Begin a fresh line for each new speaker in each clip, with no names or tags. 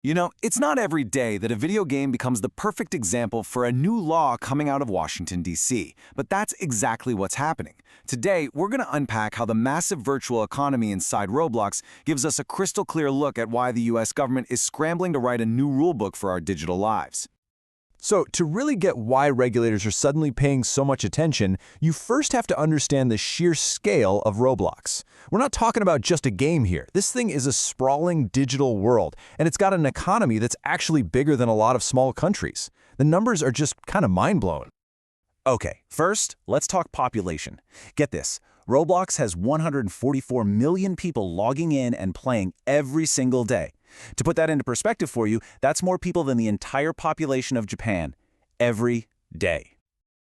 You know, it's not every day that a video game becomes the perfect example for a new law coming out of Washington, D.C., but that's exactly what's happening. Today, we're going to unpack how the massive virtual economy inside Roblox gives us a crystal clear look at why the U.S. government is scrambling to write a new rulebook for our digital lives.
So, to really get why regulators are suddenly paying so much attention, you first have to understand the sheer scale of Roblox. We're not talking about just a game here. This thing is a sprawling digital world, and it's got an economy that's actually bigger than a lot of small countries. The numbers are just kind of mind-blowing.
Okay, first, let's talk population. Get this, Roblox has 144 million people logging in and playing every single day. To put that into perspective for you, that's more people than the entire population of Japan every day.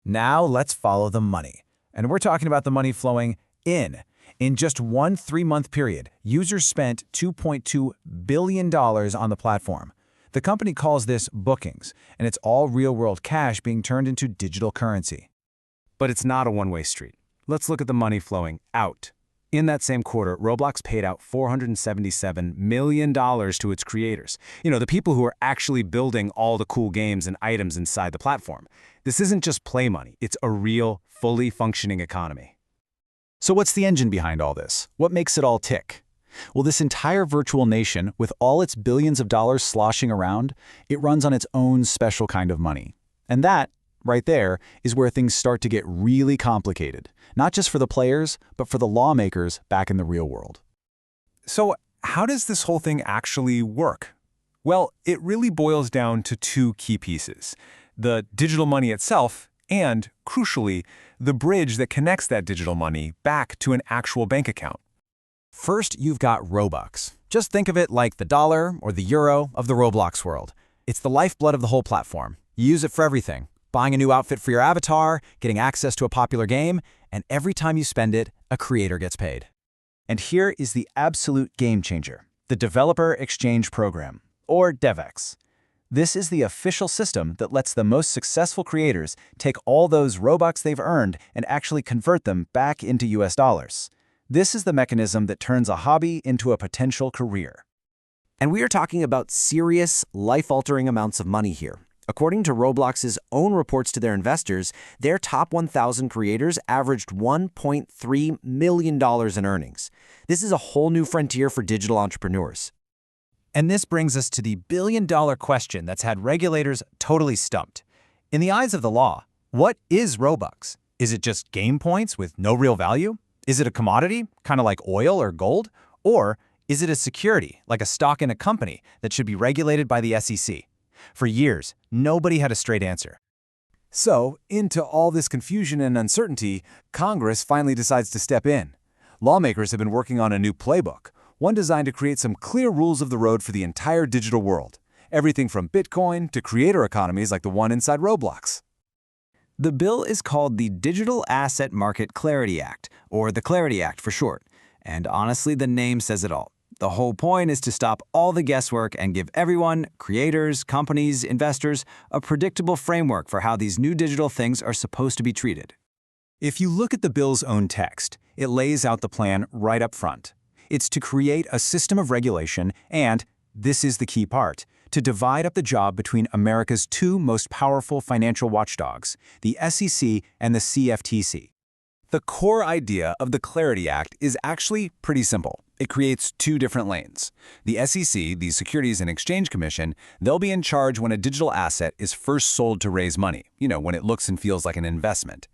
Now let's follow the money. And we're talking about the money flowing in. In just one 3-month period, users spent $2.2 billion on the platform. The company calls this bookings, and it's all real-world cash being turned into digital currency.
But it's not a one-way street. Let's look at the money flowing out. In that same quarter, Roblox paid out $477 million to its creators. The people who are actually building all the cool games and items inside the platform. This isn't just play money, it's a real, fully functioning economy.
So what's the engine behind all this? What makes it all tick? Well, this entire virtual nation, with all its billions of dollars sloshing around, it runs on its own special kind of money. And that, right there, is where things start to get really complicated. Not just for the players, but for the lawmakers back in the real world.
So how does this whole thing actually work? Well, it really boils down to two key pieces: the digital money itself and, crucially, the bridge that connects that digital money back to an actual bank account.
First, you've got Robux. Just think of it like the dollar or the euro of the Roblox world. It's the lifeblood of the whole platform. You use it for everything. Buying a new outfit for your avatar, getting access to a popular game, and every time you spend it, a creator gets paid. And here is the absolute game changer: the Developer Exchange Program, or DevEx. This is the official system that lets the most successful creators take all those Robux they've earned and actually convert them back into US dollars. This is the mechanism that turns a hobby into a potential career.
And we are talking about serious, life-altering amounts of money here. According to Roblox's own reports to their investors, their top 1,000 creators averaged $1.3 million in earnings. This is a whole new frontier for digital entrepreneurs.
And this brings us to the billion-dollar question that's had regulators totally stumped. In the eyes of the law, what is Robux? Is it just game points with no real value? Is it a commodity, kind of like oil or gold? Or is it a security, like a stock in a company that should be regulated by the SEC? For years, nobody had a straight answer.
So, into all this confusion and uncertainty, Congress finally decides to step in. Lawmakers have been working on a new playbook, one designed to create some clear rules of the road for the entire digital world. Everything from Bitcoin to creator economies like the one inside Roblox.
The bill is called the Digital Asset Market Clarity Act, or the Clarity Act for short. And honestly, the name says it all. The whole point is to stop all the guesswork and give everyone, creators, companies, investors, a predictable framework for how these new digital things are supposed to be treated.
If you look at the bill's own text, it lays out the plan right up front. It's to create a system of regulation and, this is the key part, to divide up the job between America's two most powerful financial watchdogs, the SEC and the CFTC.
The core idea of the Clarity Act is actually pretty simple. It creates two different lanes. The SEC, the Securities and Exchange Commission, they'll be in charge when a digital asset is first sold to raise money, when it looks and feels like an investment.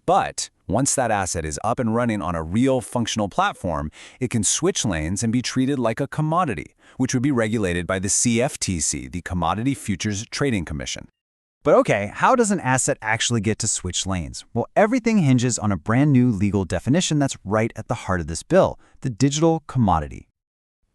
But once that asset is up and running on a real functional platform, it can switch lanes and be treated like a commodity, which would be regulated by the CFTC, the Commodity Futures Trading Commission.
But okay, how does an asset actually get to switch lanes? Well, everything hinges on a brand new legal definition that's right at the heart of this bill: the digital commodity.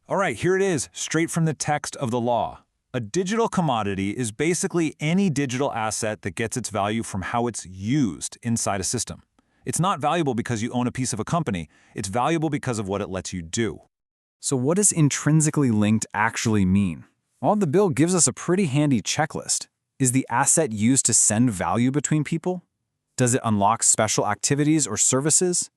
All right, here it is, straight from the text of the law. A digital commodity is basically any digital asset that gets its value from how it's used inside a system. It's not valuable because you own a piece of a company. It's valuable because of what it lets you do.
So what does intrinsically linked actually mean? Well, the bill gives us a pretty handy checklist. Is the asset used to send value between people? Does it unlock special activities or services?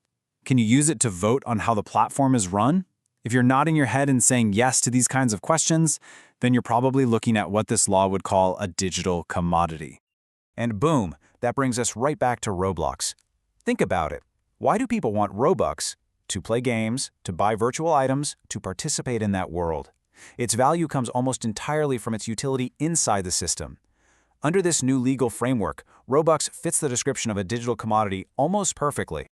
Can you use it to vote on how the platform is run? If you're nodding your head and saying yes to these kinds of questions,
then you're probably looking at what this law would call a digital commodity.
And boom, that brings us right back to Roblox. Think about it. Why do people want Robux? To play games, to buy virtual items, to participate in that world. Its value comes almost entirely from its utility inside the system. Under this new legal framework, Robux fits the description of a digital commodity almost perfectly.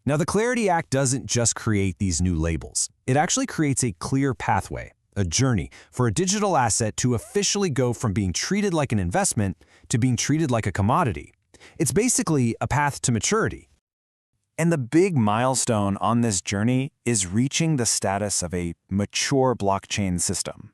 Now, the Clarity Act doesn't just create these new labels. It actually creates a clear pathway, a journey, for a digital asset to officially go from being treated like an investment to being treated like a commodity. It's basically a path to maturity.
And the big milestone on this journey is reaching the status of a mature blockchain system.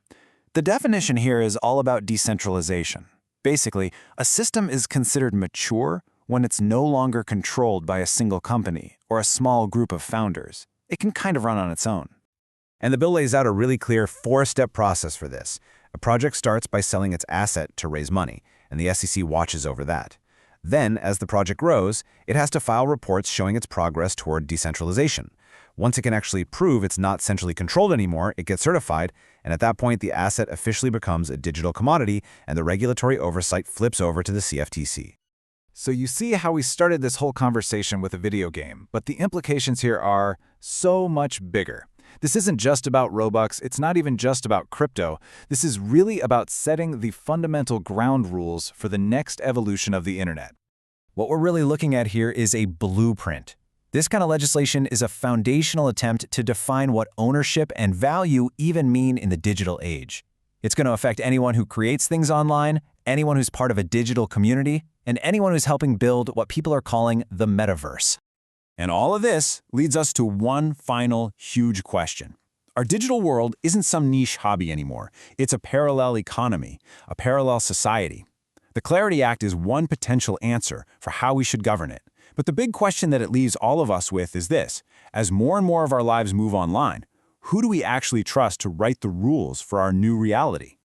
The definition here is all about decentralization. Basically, a system is considered mature when it's no longer controlled by a single company or a small group of founders. It can kind of run on its own.
And the bill lays out a really clear 4-step process for this. A project starts by selling its asset to raise money, and the SEC watches over that. Then, as the project grows, it has to file reports showing its progress toward decentralization. Once it can actually prove it's not centrally controlled anymore, it gets certified, and at that point the asset officially becomes a digital commodity and the regulatory oversight flips over to the CFTC.
So you see how we started this whole conversation with a video game, but the implications here are so much bigger. This isn't just about Robux, it's not even just about crypto. This is really about setting the fundamental ground rules for the next evolution of the internet.
What we're really looking at here is a blueprint. This kind of legislation is a foundational attempt to define what ownership and value even mean in the digital age. It's going to affect anyone who creates things online, anyone who's part of a digital community, and anyone who's helping build what people are calling the metaverse.
And all of this leads us to one final huge question. Our digital world isn't some niche hobby anymore. It's a parallel economy, a parallel society. The Clarity Act is one potential answer for how we should govern it. But the big question that it leaves all of us with is this: as more and more of our lives move online, who do we actually trust to write the rules for our new reality?